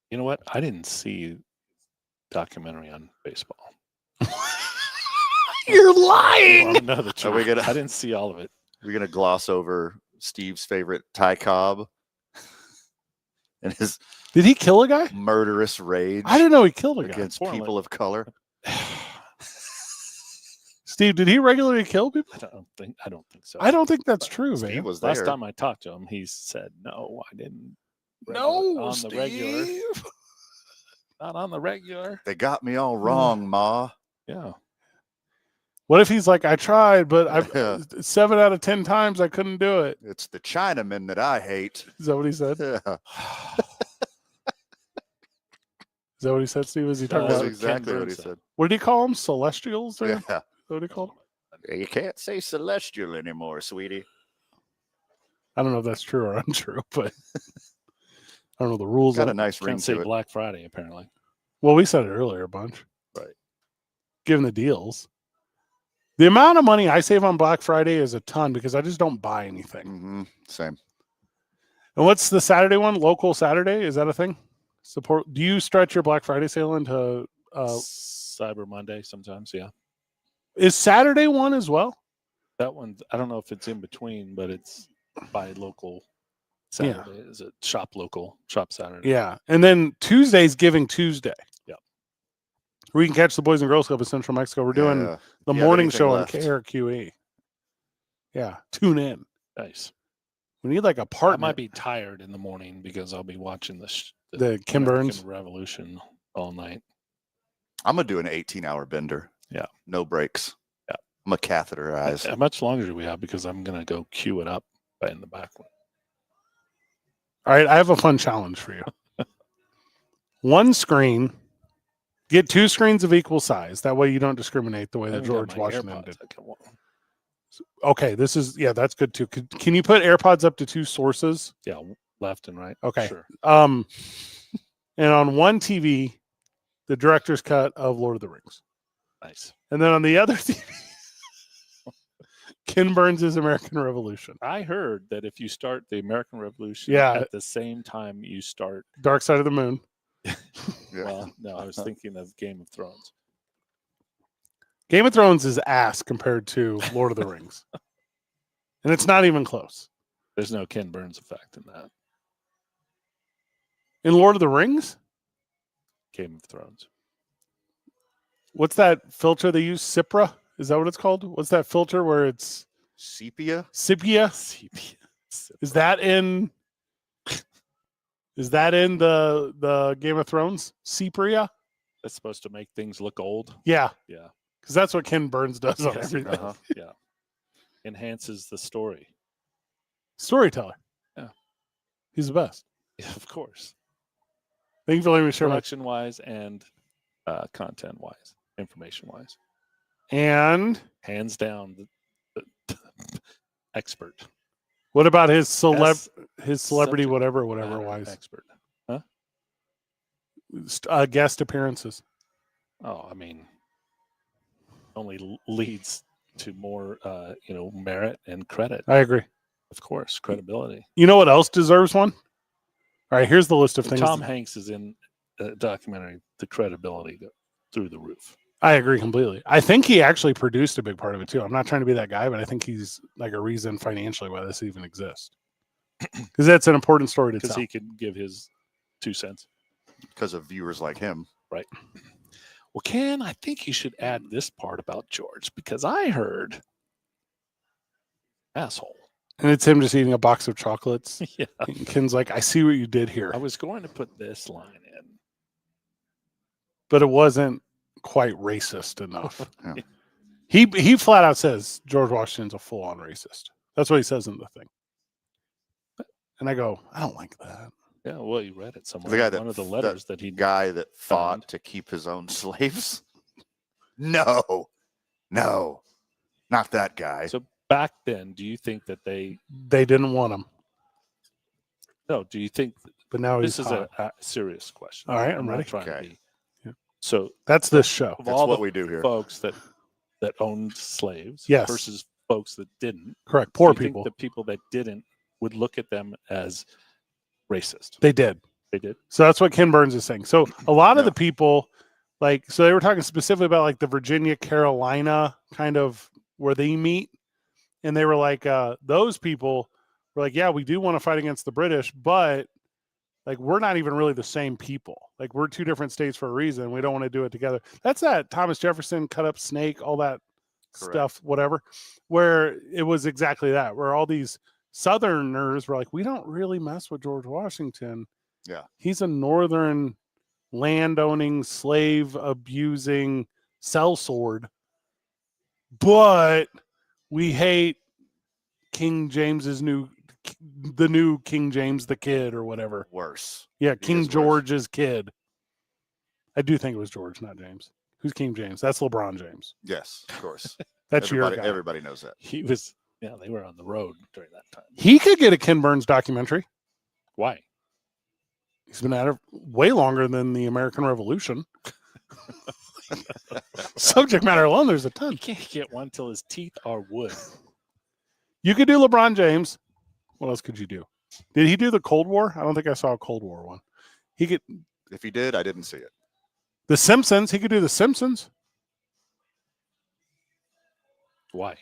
You know what? I didn't see documentary on baseball.
You're
You
lying.
want to know the
Are we
truth?
gonna-
I didn't see all of it.
We're going to gloss over Steve's favorite Ty Cobb and his
Did he kill a guy?
murderous rage
I didn't know he killed a guy.
against
Portland.
people of color.
Steve, did he regularly kill people?
I don't think so.
I don't think that's true,
Steve
man.
was there.
Last time I talked to him, he said, "No, I didn't."
No,
on
Steve.
the regular, not on the regular.
They got me all wrong, Ma.
Yeah,
What if he's like, I tried, but
Yeah.
7 out of 10 times I couldn't do it?
It's the Chinamen that I hate.
Is that what he said?
Yeah.
Is that what he said, Steve? Is he talking
That's
what
about?
Ken
exactly what he
Burns
said.
said.
What did he call them? Celestials? Or
Yeah.
Is that what he called them?
You can't say celestial anymore, sweetie.
I don't know if that's true or untrue, but I don't know the rules.
Got a
of
nice ring
can't say
to it.
Black Friday apparently.
Well, we said it earlier a bunch.
Right.
Given the deals. The amount of money I save on Black Friday is a ton because I just don't buy anything.
Mm-hmm. Same.
And what's the Saturday one? Local Saturday? Is that a thing? Support. Do you stretch your Black Friday sale into
Cyber Monday sometimes. Yeah,
is Saturday one as well?
that one. I don't know if it's in between, but it's by local
Yeah.
Saturday. Is it shop local shop Saturday?
Yeah. And then Tuesday's Giving Tuesday.
Yeah.
We can catch the Boys and Girls Club of Central Mexico. We're doing
Yeah.
the
You have
morning
anything
show
left?
on KRQE. Yeah. Tune in.
Nice.
We need like a
I
partner.
might be tired in the morning because I'll be watching
The Ken
American
Burns.
Revolution all night.
I'm going to do an 18-hour bender.
Yeah.
No breaks.
Yeah.
I'm a catheterized.
How much longer do we have? Because I'm going to go queue it up in the back one.
All right. I have a fun challenge for you. One screen. Get 2 screens of equal size. That way you don't discriminate the way
I
that
haven't got
George
my
Washington
AirPods.
did.
I can-
Okay. This is, yeah, that's good too. Can you put AirPods up to 2 sources?
Yeah, left and right.
Okay.
Sure.
And on one TV, the director's cut of Lord of the Rings.
Nice.
And then on the other TV, Ken Burns' American Revolution.
I heard that if you start the American Revolution
Yeah.
at the same time you start,
Dark Side of the Moon.
Yeah.
well, no, I was thinking of Game of Thrones.
Game of Thrones is ass compared to Lord of the Rings. And it's not even close.
There's no Ken Burns effect in that.
In Lord of the Rings,
Game of Thrones.
what's that filter they use? Cipra? Is that what it's called? What's that filter where it's
Sepia?
sepia? Is that in the Game of Thrones? Sepia?
That's supposed to make things look old.
Yeah.
Yeah.
Because that's what Ken Burns does on
Yes,
everything.
Uh-huh.
Yeah. Enhances the story.
Storyteller.
Yeah.
He's the best.
Yeah, of course.
Thank you for letting me share my
Production wise and content wise, information wise.
And
Hands down, the expert.
what about his
Best
his celebrity
subject
whatever
matter
wise
expert.
guest appearances?
Oh, I mean, only leads to more, merit and credit.
I agree.
Of course, credibility.
You know what else deserves one? All right, here's the list of
If
things.
Tom Hanks is in a documentary, the credibility through the roof.
I agree completely. I think he actually produced a big part of it too. I'm not trying to be that guy, but I think he's like a reason financially why this even exists. Because that's an important story to
Because
tell.
he could give his 2 cents.
Because of viewers like him.
Right. Well, Ken, I think you should add this part about George because I heard asshole.
And it's him just eating a box of chocolates.
Yeah.
And Ken's like, I see what you did here.
I was going to put this line in.
But it wasn't quite racist enough.
Yeah.
He flat out says George Washington's a full-on racist. That's what he says in the thing. And I go, I don't like that.
Yeah, well, you read it somewhere.
The guy that
One of the letters that he
Guy that fought
found.
to keep his own slaves? No. Not that guy.
So back then, do you think that
They didn't want him,
do you think
but now
this
he's
is
hot.
a serious question?
All right, I'm
not
ready.
trying to
Okay.
be.
Yeah.
So
That's this show.
of
That's
all
what
the
we do here.
folks that owned slaves
Yes.
versus folks that didn't,
Correct.
do
Poor
you think
people.
the people that didn't would look at them as racist?
They did.
They did.
So that's what Ken Burns is saying. So a lot of
Yeah.
the people, so they were talking specifically about like the Virginia, Carolina kind of where they meet. And they were like, those people were like, yeah, we do want to fight against the British, but like, we're not even really the same people. Like, we're two different states for a reason. We don't want to do it together. That's that Thomas Jefferson cut up snake, all that
Correct.
stuff, whatever, where it was exactly that, where all these Southerners were like, we don't really mess with George Washington.
Yeah.
He's a Northern land-owning, slave-abusing sellsword. But we hate King James's the new King James the Kid or whatever.
Worse.
Yeah,
He
King
is worse.
George's kid. I do think it was George, not James. Who's King James? That's LeBron James.
Yes, of course.
That's your guy.
Everybody knows that.
He was. Yeah, they were on the road during that time.
He could get a Ken Burns documentary.
Why?
He's been at it way longer than the American Revolution. Subject matter alone, there's a ton.
You can't get one till his teeth are wood.
You could do LeBron James. What else could you do? Did he do the Cold War? I don't think I saw a Cold War one. He could.
If he did, I didn't see it.
The Simpsons. He could do the Simpsons.
Why?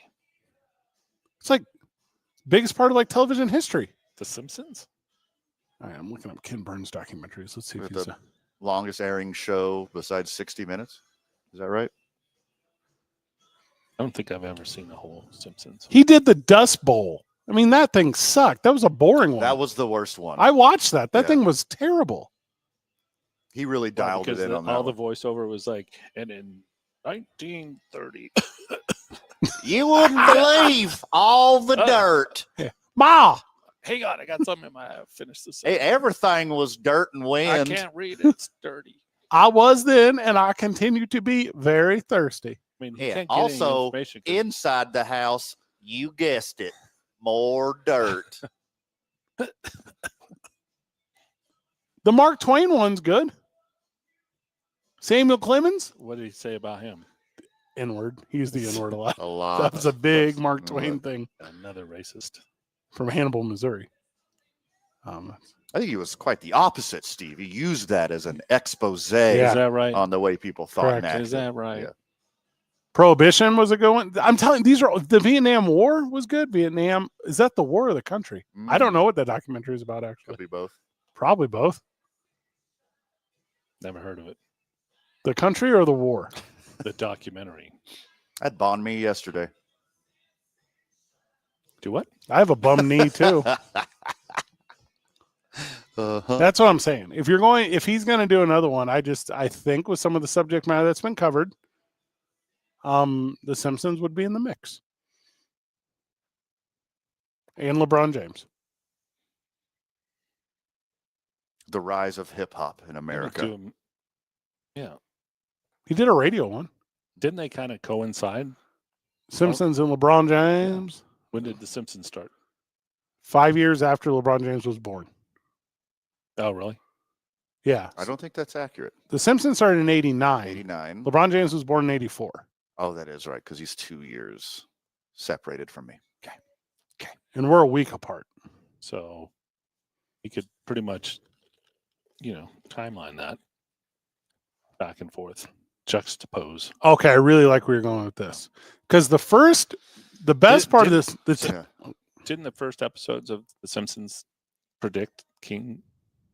It's like biggest part of like television history.
The Simpsons?
All right, I'm looking up Ken Burns documentaries. Let's see if
With
he's
the longest airing show besides 60 Minutes. Is that right?
I don't think I've ever seen the whole Simpsons.
He did the Dust Bowl. I mean, that thing sucked. That was a boring one.
That was the worst one.
I watched that. That
Yeah.
thing was terrible.
He really dialed it in on that
all
one.
the voiceover was like, and in 1930.
You wouldn't believe all the dirt.
Ma,
Hang on, I got something in my eye. Finish this.
Everything was dirt and
I
wind.
can't read it. It's dirty.
I was then, and I continue to be very thirsty.
I mean, you
Yeah.
can't get any
Also,
information 'cause
inside the house, you guessed it, more dirt.
The Mark Twain one's good. Samuel Clemens,
what did he say about him?
N-word. He used the N-word a lot.
A lot.
That was a big
That's-
Mark Twain thing
Another racist.
from Hannibal, Missouri.
I think he was quite the opposite, Steve. He used that as an expose
Yeah.
Is that right?
on the way people thought and
Correct.
acted.
Is that right?
Yeah.
Prohibition was a good one. I'm telling you, these are the Vietnam War was good. Vietnam, is that the war of the country? I don't know what that documentary is about, actually.
Could be both.
Probably both.
Never heard of it.
The country or the war?
The documentary.
I had banh mi yesterday.
Do what?
I have a bum knee too.
Uh-huh.
That's what I'm saying. If he's going to do another one, I think with some of the subject matter that's been covered, the Simpsons would be in the mix. And LeBron James.
The rise of hip hop in America.
Yeah.
He did a radio one.
Didn't they kind of coincide?
Simpsons and LeBron James.
When did The Simpsons start?
5 years after LeBron James was born.
Oh, really?
Yeah.
I don't think that's accurate.
The Simpsons started in 89.
89.
LeBron James was born in 84.
Oh, that is right, because he's 2 years separated from me. Okay.
And we're a week apart.
So you could pretty much, timeline that back and forth, juxtapose.
Okay, I really like where you're going with this. Because the best part of this,
Yeah.
Didn't the first episodes of The Simpsons predict King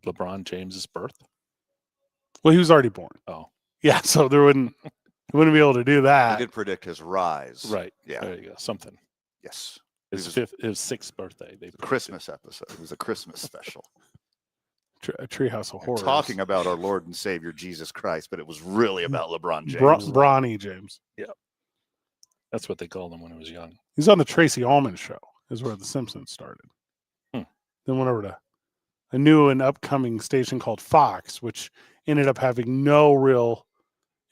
LeBron James's birth?
well, he was already born.
Oh,
Yeah, so he wouldn't be able to do
He
that.
did predict his rise.
right.
Yeah.
There you go. Something.
Yes.
His sixth birthday. They predicted.
Christmas episode. It was a Christmas special.
A Treehouse of Horrors.
Talking about our Lord and Savior Jesus Christ, but it was really about LeBron James.
Bronny James.
That's what they called him when he was young.
He's on the Tracy Ullman show, is where The Simpsons started.
Hmm.
Then went over to a new and upcoming station called Fox, which ended up having no real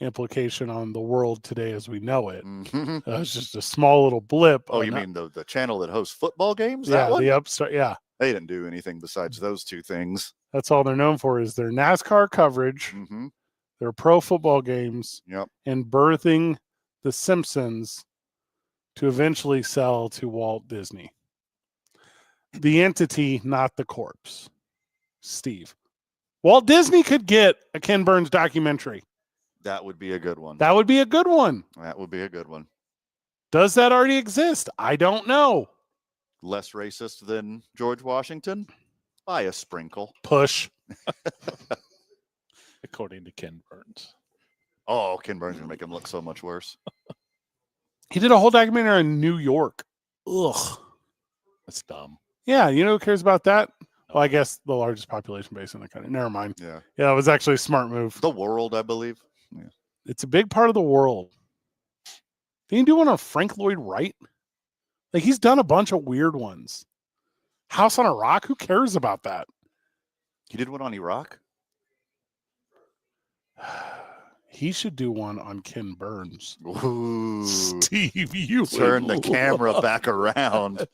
implication on the world today as we know it.
Mhm.
It's just a small little blip.
Oh,
on
you
that-
mean the channel that hosts football games?
yeah,
That one?
the upstart. Yeah,
They didn't do anything besides those two things.
that's all they're known for is their NASCAR coverage,
Hmm.
their pro football games,
Yep.
and birthing The Simpsons to eventually sell to Walt Disney. The entity, not the corpse. Steve. Walt Disney could get a Ken Burns documentary.
That would be a good one.
That would be a good one.
That would be a good one.
Does that already exist? I don't know.
Less racist than George Washington? By a sprinkle.
Push.
According to Ken Burns.
Oh, Ken Burns gonna make him look so much worse.
He did a whole documentary on New York. Ugh.
That's dumb.
Yeah, you know who cares about that? Well, I guess the largest population base in the country. Never mind.
Yeah.
Yeah, it was actually a smart move.
The world, I believe. Yeah.
It's a big part of the world. Did he do one on Frank Lloyd Wright? Like, he's done a bunch of weird ones. House on a Rock? Who cares about that?
He did one on Iraq?
He should do one on Ken Burns.
Ooh.
Steve, you
Turn the
would
camera
love
back around.
it.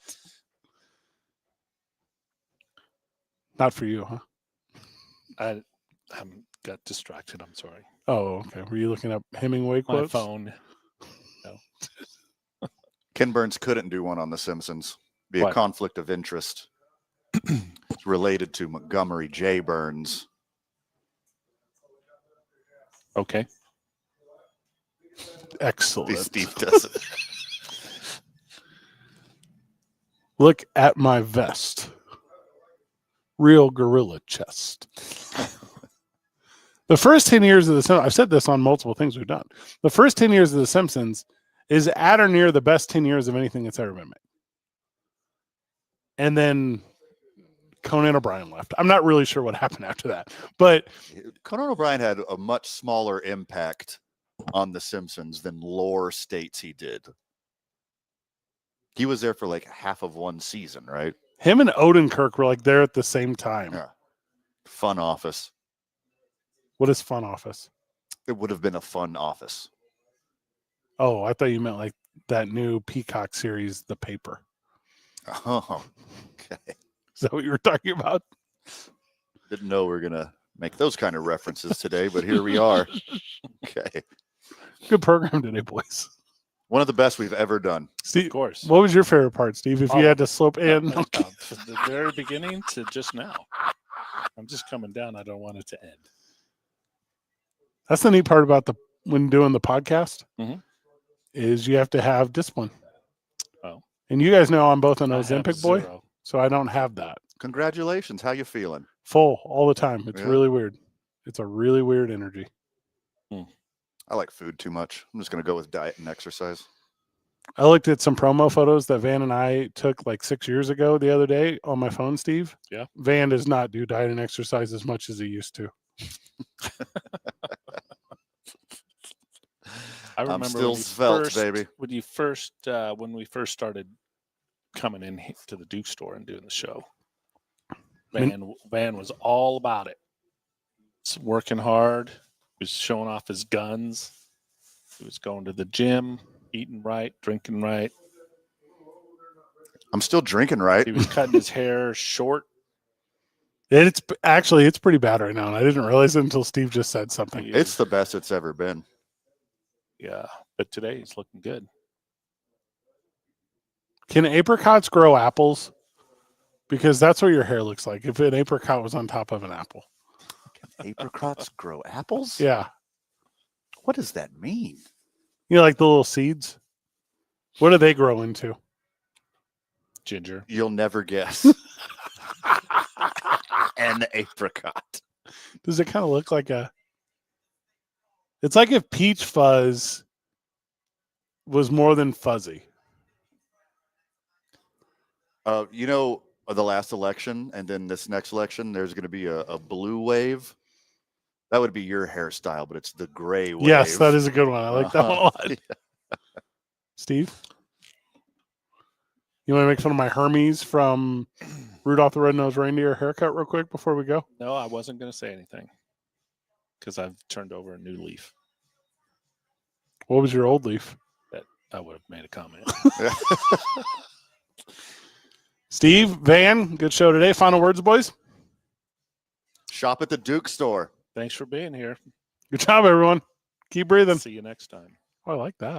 Not for you, huh?
I got distracted. I'm sorry.
Oh, okay. Were you looking up Hemingway
My
quotes?
phone.
Ken Burns couldn't do one on The Simpsons. Be a
What?
conflict of interest. It's related to Montgomery J. Burns.
Okay.
Excellent.
Steve does it.
Look at my vest. Real gorilla chest. The first 10 years of The Simpsons, I've said this on multiple things we've done. The first 10 years of The Simpsons is at or near the best 10 years of anything that's ever been made. And then Conan O'Brien left. I'm not really sure what happened after that. But
Conan O'Brien had a much smaller impact on The Simpsons than lore states he did. He was there for like half of one season, right?
him and Odenkirk were like there at the same time.
Yeah. Fun office.
What is Fun Office?
It would have been a fun office.
Oh, I thought you meant like that new Peacock series, The Paper.
Oh, okay.
Is that what you were talking about?
Didn't know we were going to make those kind of references today, but here we are. Okay.
Good program today, boys.
One of the best we've ever done.
Steve,
Of course.
what was your favorite part, Steve? If you had to slope in,
From the very beginning to just now. I'm just coming down. I don't want it to end.
that's the neat part about when doing the podcast
Mhm.
is you have to have discipline.
Oh.
And you guys know I'm both an
I have
Ozempic boy,
0.
so I don't have that
Congratulations. How you feeling?
full all the time. It's
Yeah.
really weird. It's a really weird energy.
I like food too much. I'm just going to go with diet and exercise.
I looked at some promo photos that Van and I took like 6 years ago the other day on my phone, Steve.
Yeah.
Van does not do diet and exercise as much as he used to.
I remember
I'm still
when you
svelte,
first-
baby.
When we first started coming in to the Duke store and doing the show, Van was all about it. He's working hard. He was showing off his guns. He was going to the gym, eating right, drinking right.
I'm still drinking right.
He was cutting his hair short.
It's pretty bad right now, and I didn't realize it until Steve just said something.
He
It's
was-
the best it's ever been.
yeah, but today he's looking good.
Can apricots grow apples? Because that's what your hair looks like if an apricot was on top of an apple.
Apricots grow apples?
Yeah.
What does that mean?
You know, like the little seeds? What do they grow into?
Ginger.
You'll never guess. An apricot.
Does it kind of look like it's like if peach fuzz was more than fuzzy.
You know, the last election and then this next election, there's going to be a blue wave. That would be your hairstyle, but it's the gray wave.
Yes, that is a good one. I like that one a lot.
Yeah.
Steve? You want to make fun of my Hermes from Rudolph the Red-Nosed Reindeer haircut real quick before we go?
No, I wasn't going to say anything because I've turned over a new leaf.
What was your old leaf?
I would have made a comment.
Steve, Van, good show today. Final words, boys.
Shop at the Duke store.
Thanks for being here.
Good job, everyone. Keep breathing.
See you next time.
Oh, I like that.